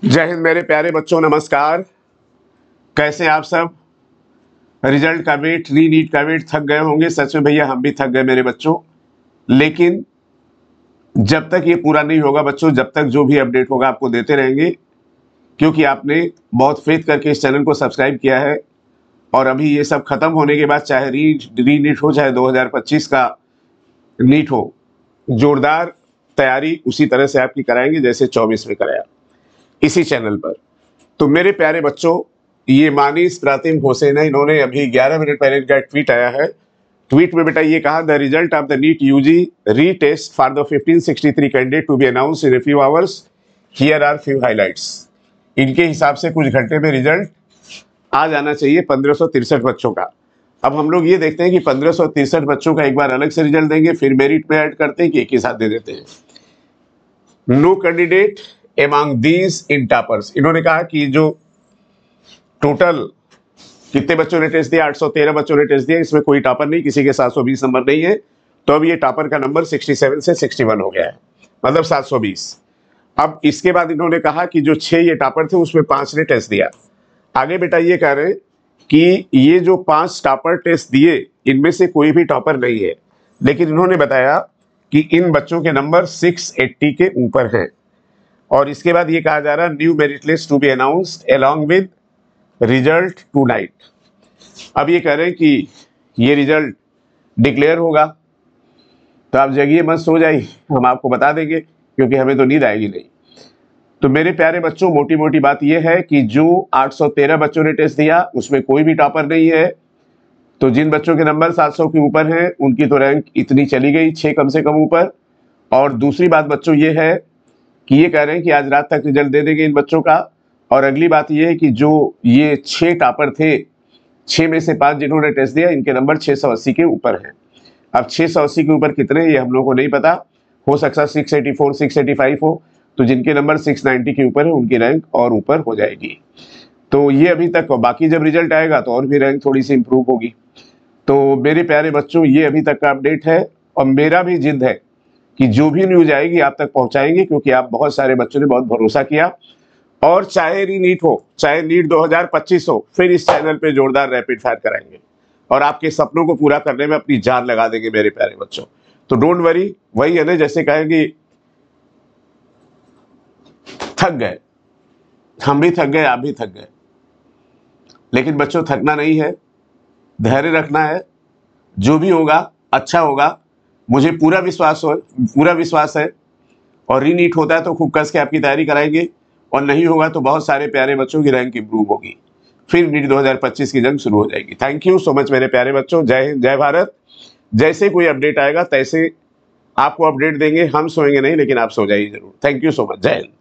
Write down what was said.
जय हिंद मेरे प्यारे बच्चों, नमस्कार। कैसे आप सब? रिजल्ट का वेट, रीनीट का वेट थक गए होंगे। सच में भैया हम भी थक गए मेरे बच्चों। लेकिन जब तक ये पूरा नहीं होगा बच्चों, जब तक जो भी अपडेट होगा आपको देते रहेंगे, क्योंकि आपने बहुत फेथ करके इस चैनल को सब्सक्राइब किया है। और अभी ये सब खत्म होने के बाद, चाहे रीनीट हो, चाहे 2025 का नीट हो, जोरदार तैयारी उसी तरह से आपकी कराएंगे जैसे 24 में कराया इसी चैनल पर। तो मेरे प्यारे बच्चों, ये मानिस प्रातिम हुसैन है, इन्होंने अभी 11 मिनट पहले इनका ट्वीट आया है। ट्वीट में बेटा ये कहा, the result of the NEET UG retest for the 1563 candidate to be announce in a few hours, here are few highlights. इनके हिसाब से कुछ घंटे में रिजल्ट आ जाना चाहिए 1563 बच्चों का। अब हम लोग ये देखते हैं कि 1563 बच्चों का एक बार अलग से रिजल्ट देंगे, फिर मेरिट में ऐड करते हैं कि एक ही साथ दे देते हैं। No candidate among these in toppers. इन्होंने कहा कि जो टोटल कितने बच्चों ने टेस्ट दिया, 813 बच्चों ने टेस्ट दिया, इसमें कोई टॉपर नहीं, किसी के 720 नंबर नहीं है। तो अब ये टॉपर का नंबर 67 से 61 हो गया है, मतलब 720। अब इसके बाद इन्होंने कहा कि जो 6 ये टॉपर थे उसमें 5 ने टेस्ट दिया। आगे बेटा ये कह रहे हैं कि ये जो 5 टॉपर टेस्ट दिए, इनमें से कोई भी टॉपर नहीं है। लेकिन इन्होंने बताया कि इन बच्चों के नंबर 680 के ऊपर हैं। और इसके बाद ये कहा जा रहा है, new merit list to be announced along with result tonight. अब ये कह रहे हैं कि ये रिजल्ट डिक्लेयर होगा, तो आप जगिए मत, सो जाइए, हम आपको बता देंगे, क्योंकि हमें तो नींद आएगी नहीं। तो मेरे प्यारे बच्चों, मोटी मोटी बात यह है कि जो 813 बच्चों ने टेस्ट दिया उसमें कोई भी टॉपर नहीं है। तो जिन बच्चों के नंबर 700 के ऊपर हैं उनकी तो रैंक इतनी चली गई, 6 कम से कम ऊपर। और दूसरी बात बच्चों ये है कि ये कह रहे हैं कि आज रात तक रिजल्ट दे देंगे इन बच्चों का। और अगली बात ये है कि जो ये 6 टॉपर थे, 6 में से 5 जिन्होंने टेस्ट दिया, इनके नंबर 680 के ऊपर हैं। अब 680 के ऊपर कितने ये हम लोग को नहीं पता, हो सकता है 684 685 हो। तो जिनके नंबर 690 के ऊपर है उनकी रैंक और ऊपर हो जाएगी। तो ये अभी तक, बाकी जब रिजल्ट आएगा तो और भी रैंक थोड़ी सी इंप्रूव होगी। तो मेरे प्यारे बच्चों, ये अभी तक का अपडेट है। और मेरा भी जिद है कि जो भी न्यूज आएगी आप तक पहुंचाएंगे, क्योंकि आप बहुत सारे बच्चों ने बहुत भरोसा किया। और चाहे रीनीट हो, चाहे नीट 2025 हो, फिर इस चैनल पे जोरदार रैपिड फायर कराएंगे और आपके सपनों को पूरा करने में अपनी जान लगा देंगे मेरे प्यारे बच्चों। तो डोंट वरी, वही है ना, जैसे कहेंगे थक गए, हम भी थक गए, आप भी थक गए। लेकिन बच्चों थकना नहीं है, धैर्य रखना है। जो भी होगा अच्छा होगा, मुझे पूरा विश्वास है। और रीनीट होता है तो खूब कस के आपकी तैयारी कराएंगे, और नहीं होगा तो बहुत सारे प्यारे बच्चों की रैंक इंप्रूव होगी, फिर नीट 2025 की जंग शुरू हो जाएगी। थैंक यू सो मच मेरे प्यारे बच्चों। जय हिंद, जय भारत। जैसे कोई अपडेट आएगा तैसे आपको अपडेट देंगे। हम सोएंगे नहीं, लेकिन आप सो जाइए जरूर। Thank you so much. जय हिंद।